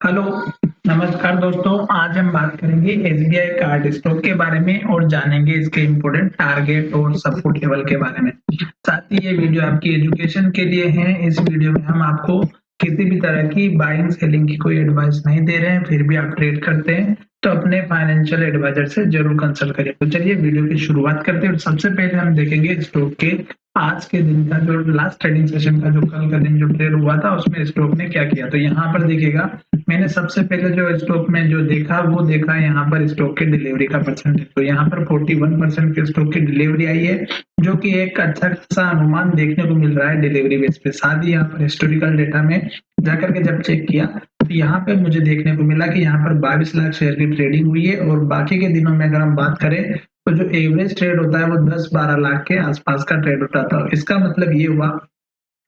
Hello, नमस्कार दोस्तों। आज हम बात करेंगे एसबीआई कार्ड स्टॉक के बारे में और जानेंगे इसके इम्पोर्टेंट टारगेट और सपोर्ट लेवल के बारे में। साथ ही ये वीडियो आपकी एजुकेशन के लिए है। इस वीडियो में हम आपको किसी भी तरह की बाइंग सेलिंग की कोई एडवाइस नहीं दे रहे हैं, फिर भी आप ट्रेड करते हैं तो अपने फाइनेंशियल एडवाइजर से जरूर कंसल्ट करिए। तो चलिए वीडियो की शुरुआत करते हैं और सबसे पहले हम देखेंगे स्टॉक के आज के दिन का जो लास्ट ट्रेडिंग सेशन का जो कल का दिन जो ट्रेड हुआ था उसमें स्टॉक ने क्या किया। तो यहाँ पर देखिएगा, मैंने सबसे पहले जो स्टॉक में जो देखा वो देखा यहाँ पर स्टॉक के डिलीवरी का परसेंटेज। तो यहाँ पर 41% के स्टॉक की डिलीवरी आई है, जो कि एक अच्छा खासा अनुमान देखने को मिल रहा है डिलीवरी बेस पे। साथ ही यहाँ पर हिस्टोरिकल डेटा में जाकर के जब चेक किया तो यहाँ पे मुझे देखने को मिला कि यहाँ पर 22 लाख शेयर की ट्रेडिंग हुई है और बाकी के दिनों में अगर हम बात करें तो जो एवरेज ट्रेड होता है वो 10-12 लाख के आसपास का ट्रेड होता था। इसका मतलब ये हुआ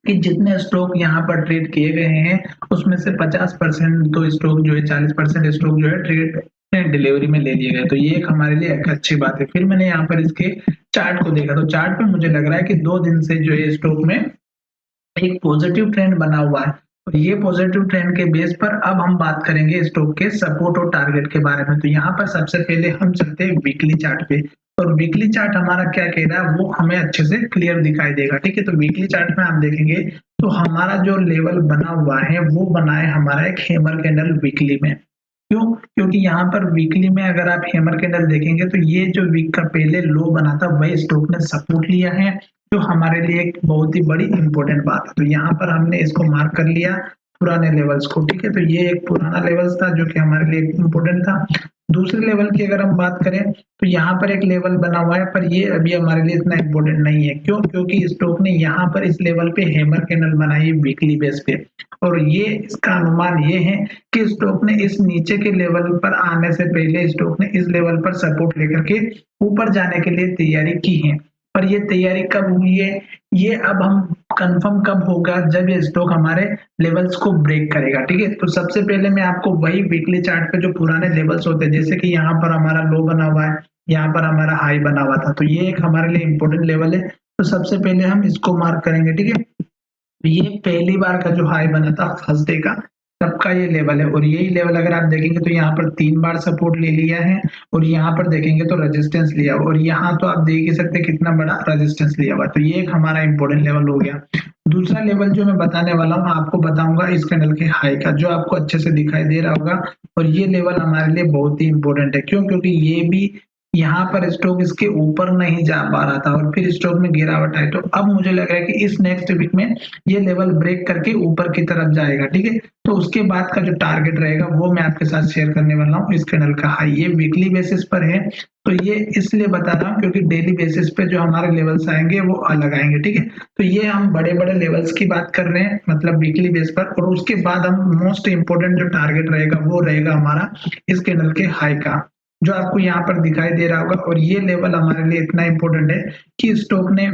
कि जितने स्टॉक यहाँ पर ट्रेड किए गए हैं उसमें से 50% तो स्टॉक जो है 40% स्टॉक जो है ट्रेड डिलीवरी में ले लिए गए। तो ये एक हमारे लिए एक अच्छी बात है। फिर मैंने यहाँ पर इसके चार्ट को देखा तो चार्ट पे मुझे लग रहा है कि 2 दिन से जो है स्टॉक में एक पॉजिटिव ट्रेंड बना हुआ है और ये पॉजिटिव ट्रेंड के बेस पर अब हम बात करेंगे स्टॉक के सपोर्ट और टारगेट के बारे में। तो यहाँ पर सबसे पहले हम चलते हैं वीकली चार्ट पे और वीकली चार्ट हमारा क्या कह रहा है वो हमें अच्छे से क्लियर दिखाई देगा। ठीक है, तो वीकली चार्ट में आप देखेंगे तो हमारा जो लेवल बना हुआ है वो बना है हमारा एक हैमर कैंडल वीकली में। क्यों? क्योंकि यहाँ पर वीकली में अगर आप हैमर कैंडल देखेंगे तो ये जो वीक का पहले लो बना था वही स्टॉक ने सपोर्ट लिया है, जो हमारे लिए एक बहुत ही बड़ी इंपॉर्टेंट बात है। तो यहाँ पर हमने इसको मार्क कर लिया पुराने लेवल्स को। ठीक है, तो ये एक पुराना लेवल्स था जो कि हमारे लिए इम्पोर्टेंट था। दूसरे लेवल की अगर हम बात करें तो यहाँ पर एक लेवल बना हुआ है, पर ये अभी हमारे लिए इतना इम्पोर्टेंट नहीं है। क्यों? क्योंकि स्टॉक ने यहाँ पर इस लेवल पे हैमर कैंडल बनाई है वीकली बेस पे और ये इसका अनुमान ये है कि स्टॉक ने इस नीचे के लेवल पर आने से पहले स्टॉक ने इस लेवल पर सपोर्ट लेकर के ऊपर जाने के लिए तैयारी की है। पर ये तैयारी कब हुई है ये अब हम कंफर्म कब होगा जब ये स्टॉक हमारे लेवल्स को ब्रेक करेगा। ठीक है, तो सबसे पहले मैं आपको वही वीकली चार्ट पे जो पुराने लेवल्स होते हैं, जैसे कि यहाँ पर हमारा लो बना हुआ है, यहाँ पर हमारा हाई बना हुआ था, तो ये एक हमारे लिए इम्पोर्टेंट लेवल है। तो सबसे पहले हम इसको मार्क करेंगे। ठीक है, तो ये पहली बार का जो हाई बना था फर्स्ट डे का तब का ये लेवल है और यही लेवल अगर आप देखेंगे तो यहाँ पर 3 बार सपोर्ट ले लिया है और यहाँ पर देखेंगे तो रेजिस्टेंस लिया हुआ और यहाँ तो आप देख ही सकते हैं कितना बड़ा रेजिस्टेंस लिया हुआ। तो ये एक हमारा इंपॉर्टेंट लेवल हो गया। दूसरा लेवल जो मैं बताने वाला हूँ आपको बताऊंगा इस कैंडल के हाई का, जो आपको अच्छे से दिखाई दे रहा होगा और ये लेवल हमारे लिए बहुत ही इंपॉर्टेंट है। क्यों? क्योंकि ये भी यहाँ पर स्टॉक इसके ऊपर नहीं जा पा रहा था और फिर स्टॉक में गिरावट आई। तो अब मुझे लग रहा है कि इस नेक्स्ट वीक में ये लेवल ब्रेक करके ऊपर की तरफ जाएगा। ठीक है, तो उसके बाद का जो टारगेट रहेगा वो मैं आपके साथ शेयर करने वाला हूँ। इस कैंडल का हाई ये वीकली बेसिस पर है, तो ये इसलिए बता रहा हूँ क्योंकि डेली बेसिस पे जो हमारे लेवल्स आएंगे वो अलग आएंगे। ठीक है, तो ये हम बड़े बड़े लेवल्स की बात कर रहे हैं मतलब वीकली बेस पर, और उसके बाद हम मोस्ट इंपोर्टेंट जो टारगेट रहेगा वो रहेगा हमारा इस कैंडल के हाई का, जो आपको यहाँ पर दिखाई दे रहा होगा। और ये लेवल हमारे लिए इतना इंपॉर्टेंट है कि स्टॉक ने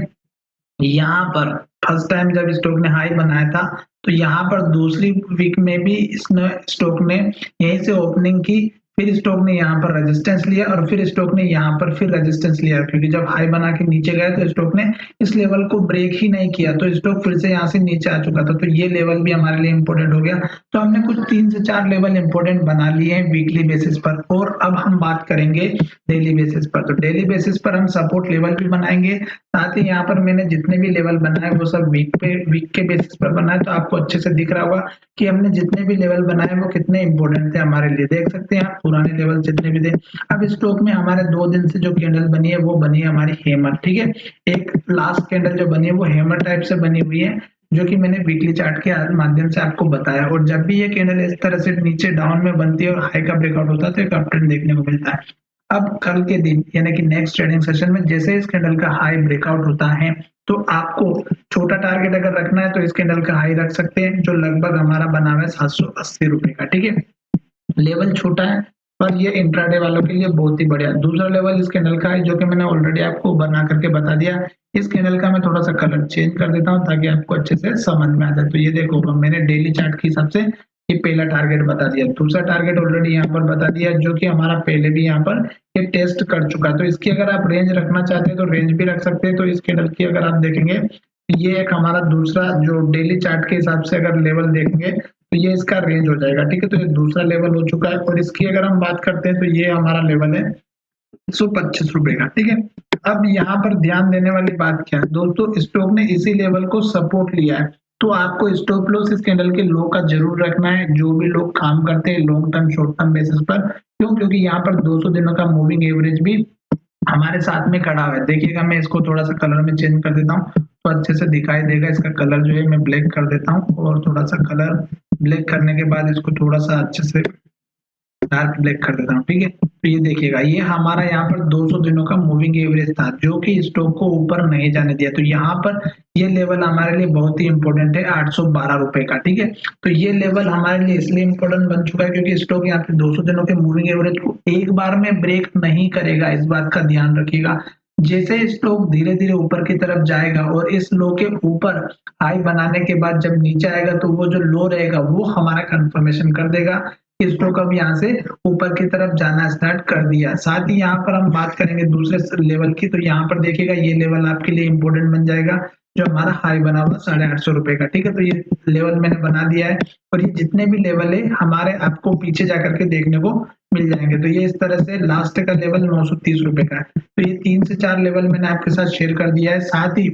यहाँ पर फर्स्ट टाइम जब स्टॉक ने हाई बनाया था तो यहाँ पर दूसरी वीक में भी इसने स्टॉक ने यहीं से ओपनिंग की, फिर स्टॉक ने यहाँ पर रेजिस्टेंस लिया और फिर स्टॉक ने यहाँ पर फिर रेजिस्टेंस लिया, क्योंकि जब हाई बना के नीचे गए तो स्टॉक ने इस लेवल को ब्रेक ही नहीं किया तो स्टॉक फिर से यहाँ से नीचे आ चुका था। तो ये लेवल भी हमारे लिए इंपॉर्टेंट हो गया। तो हमने कुछ 3 से 4 लेवल इंपॉर्टेंट बना लिए हैं वीकली बेसिस पर और अब हम बात करेंगे डेली बेसिस पर। तो डेली बेसिस पर हम सपोर्ट लेवल भी बनाएंगे, साथ ही यहाँ पर मैंने जितने भी लेवल बनाए वो सब वीक के बेसिस पर बनाए। तो आपको अच्छे से दिख रहा होगा कि हमने जितने भी लेवल बनाए वो कितने इंपॉर्टेंट थे हमारे लिए। देख सकते हैं आप पुराने लेवल जितने भी थे। अब स्टॉक में हमारे 2 दिन से जो कैंडल बनी है वो बनी है हमारी हैमर। ठीक है, एक लास्ट कैंडल जो बनी है वो हैमर टाइप से बनी हुई है, जो कि मैंने वीकली चार्ट के माध्यम से आपको बताया। और जब भी ये कैंडल इस तरह से नीचे डाउन में बनती है और हाई का ब्रेकआउट होता है तो एक अप ट्रेंड देखने को मिलता है। अब कल के दिन यानी कि नेक्स्ट ट्रेडिंग सेशन में जैसे इस कैंडल का हाई ब्रेकआउट होता है तो आपको छोटा टारगेट अगर रखना है तो इस कैंडल का हाई रख सकते हैं, जो लगभग हमारा बना हुआ है 780 रुपए का। ठीक है, लेवल छोटा है पर ये इंट्राडे वालों के लिए बहुत ही बढ़िया। दूसरा लेवल इस कैंडल का है जो कि मैंने ऑलरेडी आपको बना करके बता दिया। इस कैंडल का मैं थोड़ा सा कलर चेंज कर देता हूँ ताकि आपको अच्छे से समझ में आ जाए। तो ये देखो मैंने डेली चार्ट के हिसाब से ये पहला टारगेट बता दिया, दूसरा टारगेट ऑलरेडी यहाँ पर बता दिया जो कि हमारा पहले भी यहाँ पर ये टेस्ट कर चुका है। तो इसकी अगर आप रेंज रखना चाहते हैं तो रेंज भी रख सकते हैं। तो इस कैंडल की अगर आप देखेंगे ये एक हमारा दूसरा जो डेली चार्ट के हिसाब से अगर लेवल देखेंगे तो ये इसका रेंज हो जाएगा। ठीक है, तो ये दूसरा लेवल हो चुका है और इसकी अगर हम बात करते हैं तो ये हमारा लेवल है 125 रुपए का। ठीक है, अब यहाँ पर ध्यान देने वाली बात क्या है दोस्तों, स्टॉक ने इसी लेवल को सपोर्ट लिया है, तो आपको स्टॉप लॉस इस कैंडल के लो का जरूर रखना है। जो भी लोग काम करते हैं long term short term basis पर, क्यों, क्योंकि यहाँ पर 200 दिनों का मूविंग एवरेज भी हमारे साथ में खड़ा हुआ है। देखिएगा, मैं इसको थोड़ा सा कलर में चेंज कर देता हूँ तो अच्छे से दिखाई देगा। इसका कलर जो है मैं ब्लैक कर देता हूँ और थोड़ा सा कलर ब्लैक करने के बाद इसको थोड़ा सा अच्छे से डार्क ब्लैक कर देता हूँ। ठीक है, तो ये देखिएगा, ये हमारा यहाँ पर 200 दिनों का मूविंग एवरेज था जो कि स्टॉक को ऊपर नहीं जाने दिया। तो यहाँ पर ये लेवल हमारे लिए बहुत ही इंपॉर्टेंट है, 812 रुपए का। ठीक है, तो ये लेवल हमारे लिए इसलिए इंपॉर्टेंट बन चुका है क्योंकि स्टॉक यहाँ पे 200 दिनों के मूविंग एवरेज को एक बार में ब्रेक नहीं करेगा, इस बात का ध्यान रखिएगा। जैसे स्टॉक धीरे धीरे ऊपर की तरफ जाएगा और इस लो के ऊपर हाई बनाने के बाद जब नीचे आएगा तो वो जो लो रहेगा वो हमारा कंफर्मेशन कर देगा स्टॉक अब यहाँ से ऊपर की तरफ जाना स्टार्ट कर दिया। साथ ही यहाँ पर हम बात करेंगे दूसरे लेवल की, तो यहाँ पर देखिएगा ये लेवल आपके लिए इंपॉर्टेंट बन जाएगा जो हमारा हाई बना हुआ 850 रुपए का। ठीक है, तो ये लेवल मैंने बना दिया है और ये जितने भी लेवल है हमारे आपको पीछे जाकर के देखने को मिल जाएंगे। तो ये इस तरह से लास्ट का लेवल 930 रुपए का है। तो ये 3 से 4 लेवल मैंने आपके साथ शेयर कर दिया है। साथ ही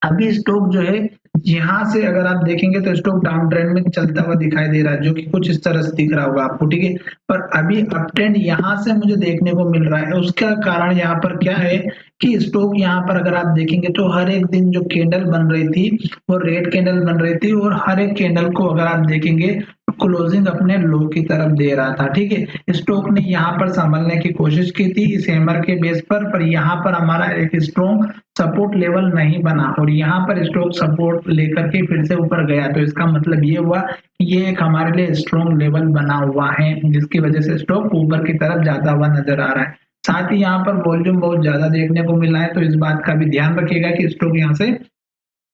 अभी स्टॉक जो है यहाँ से अगर आप देखेंगे तो स्टॉक डाउन ट्रेंड में चलता हुआ दिखाई दे रहा है जो कि कुछ इस तरह से दिख रहा होगा आपको। ठीक है, पर अभी अप ट्रेंड यहाँ से मुझे देखने को मिल रहा है। उसका कारण यहाँ पर क्या है कि स्टॉक यहाँ पर अगर आप देखेंगे तो हर एक दिन जो कैंडल बन रही थी वो रेड कैंडल बन रही थी और हर एक कैंडल को अगर आप देखेंगे क्लोजिंग अपने लो की तरफ दे रहा था। ठीक है, स्टॉक ने यहाँ पर संभलने की कोशिश की थी इस हैमर के बेस पर यहाँ पर हमारा एक स्ट्रॉन्ग सपोर्ट लेवल नहीं बना और यहाँ पर स्टॉक सपोर्ट लेकर के फिर से ऊपर गया। तो इसका मतलब ये हुआ कि ये एक हमारे लिए स्ट्रॉन्ग लेवल बना हुआ है जिसकी वजह से स्टॉक ऊपर की तरफ जाता हुआ नजर आ रहा है। साथ ही यहाँ पर वॉल्यूम बहुत ज्यादा देखने को मिला है, तो इस बात का भी ध्यान रखिएगा कि स्टॉक यहाँ से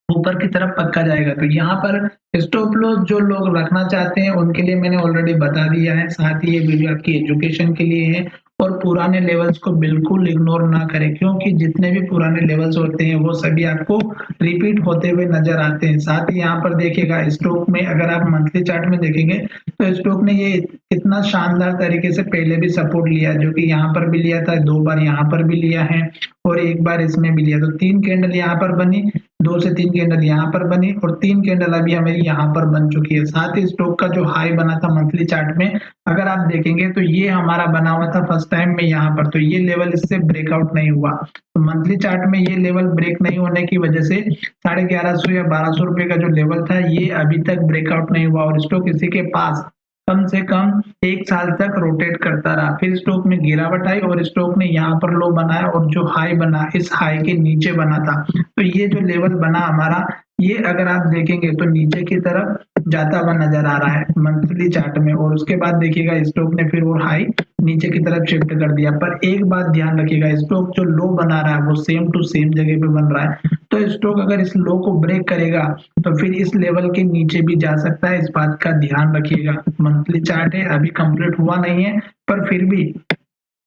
ऊपर की तरफ पक्का जाएगा। तो यहाँ पर स्टॉप लॉस जो लोग रखना चाहते हैं उनके लिए मैंने ऑलरेडी बता दिया है। साथ ही ये वीडियो आपकी एजुकेशन के लिए है और पुराने लेवल्स को बिल्कुल इग्नोर ना करें क्योंकि जितने भी पुराने लेवल्स होते हैं वो सभी आपको रिपीट होते हुए नजर आते हैं। साथ ही यहाँ पर देखिएगा स्टॉक में अगर आप मंथली चार्ट में देखेंगे तो स्टॉक ने ये इतना शानदार तरीके से पहले भी सपोर्ट लिया जो कि यहाँ पर भी लिया था, 2 बार यहाँ पर भी लिया है और 1 बार इसमें भी लिया। तो 3 कैंडल यहाँ पर बनी, 2 से 3 कैंडल यहाँ पर बनी और 3 कैंडल अभी हमारी यहाँ पर बन चुकी है। साथ ही स्टॉक का जो हाई बना था मंथली चार्ट में अगर आप देखेंगे तो ये हमारा बना हुआ था फर्स्ट टाइम में यहाँ पर, तो ये लेवल इससे ब्रेकआउट नहीं हुआ। तो मंथली चार्ट में ये लेवल ब्रेक नहीं होने की वजह से 1150 या 1200 रुपए का जो लेवल था ये अभी तक ब्रेकआउट नहीं हुआ और स्टॉक इसी के पास कम से कम 1 साल तक रोटेट करता रहा। फिर स्टॉक में गिरावट आई और स्टॉक ने यहाँ पर लो बनाया और जो हाई बना इस हाई के नीचे बना था। तो ये जो लेवल बना हमारा ये अगर आप देखेंगे तो नीचे की तरफ जाता हुआ नजर आ रहा है मंथली चार्ट में और उसके बाद देखिएगा स्टॉक ने फिर वो हाई नीचे की तरफ शिफ्ट कर दिया। पर एक बात ध्यान रखिएगा, स्टॉक जो लो बना रहा है वो सेम टू सेम जगह पे बन रहा है। तो स्टॉक अगर इस लो को ब्रेक करेगा तो फिर इस लेवल के नीचे भी जा सकता है, इस बात का ध्यान रखिएगा। मंथली चार्ट है, अभी कंप्लीट हुआ नहीं है पर फिर भी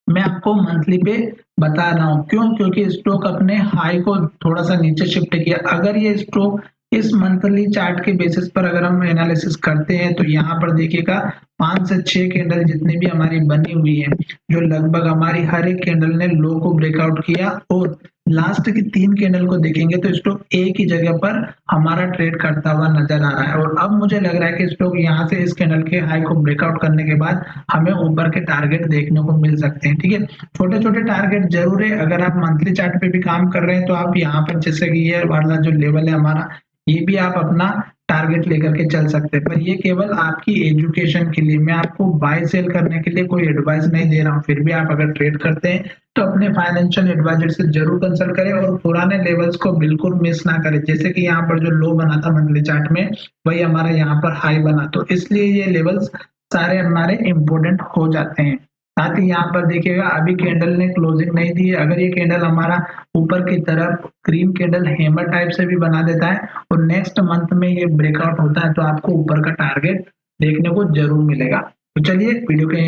मैं आपको मंथली पे बता रहा हूँ। क्यों? क्योंकि स्टॉक अपने हाई को थोड़ा सा नीचे शिफ्ट किया। अगर ये स्टॉक इस मंथली चार्ट के बेसिस पर अगर हम एनालिसिस करते हैं तो यहाँ पर देखिएगा 5 से 6 कैंडल जितनी भी हमारी बनी हुई है जो लगभग हमारी हर एक कैंडल ने लो को ब्रेकआउट किया और लास्ट की 3 कैंडल को देखेंगे तो स्टॉक एक ही जगह पर हमारा ट्रेड करता हुआ नजर आ रहा है और अब मुझे लग रहा है कि स्टॉक यहाँ से इस कैंडल के हाई को ब्रेकआउट करने के बाद हमें ऊपर के टारगेट देखने को मिल सकते हैं। ठीक है, छोटे छोटे टारगेट जरूर है। अगर आप मंथली चार्ट पे भी काम कर रहे हैं तो आप यहाँ पर जैसे कि ये वाला जो लेवल है हमारा ये भी आप अपना टारगेट लेकर के चल सकते हैं। पर ये केवल आपकी एजुकेशन के लिए, मैं आपको बाय सेल करने के लिए कोई एडवाइस नहीं दे रहा हूँ। फिर भी आप अगर ट्रेड करते हैं तो अपने फाइनेंशियल एडवाइजर से जरूर कंसल्ट करें और पुराने लेवल्स को बिल्कुल मिस ना करें। जैसे कि यहाँ पर जो लो बना था मंथली चार्ट में वही हमारा यहाँ पर हाई बना, तो इसलिए ये लेवल्स सारे हमारे इंपोर्टेंट हो जाते हैं। साथ ही यहाँ पर देखिएगा अभी कैंडल ने क्लोजिंग नहीं दी है। अगर ये कैंडल हमारा ऊपर की तरफ क्रीम कैंडल हैमर टाइप से भी बना देता है और नेक्स्ट मंथ में ये ब्रेकआउट होता है तो आपको ऊपर का टारगेट देखने को जरूर मिलेगा। तो चलिए वीडियो के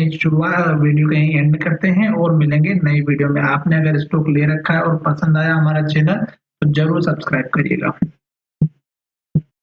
वीडियो के यहीं एंड करते हैं और मिलेंगे नई वीडियो में। आपने अगर स्टॉक ले रखा है और पसंद आया हमारा चैनल तो जरूर सब्सक्राइब करिएगा।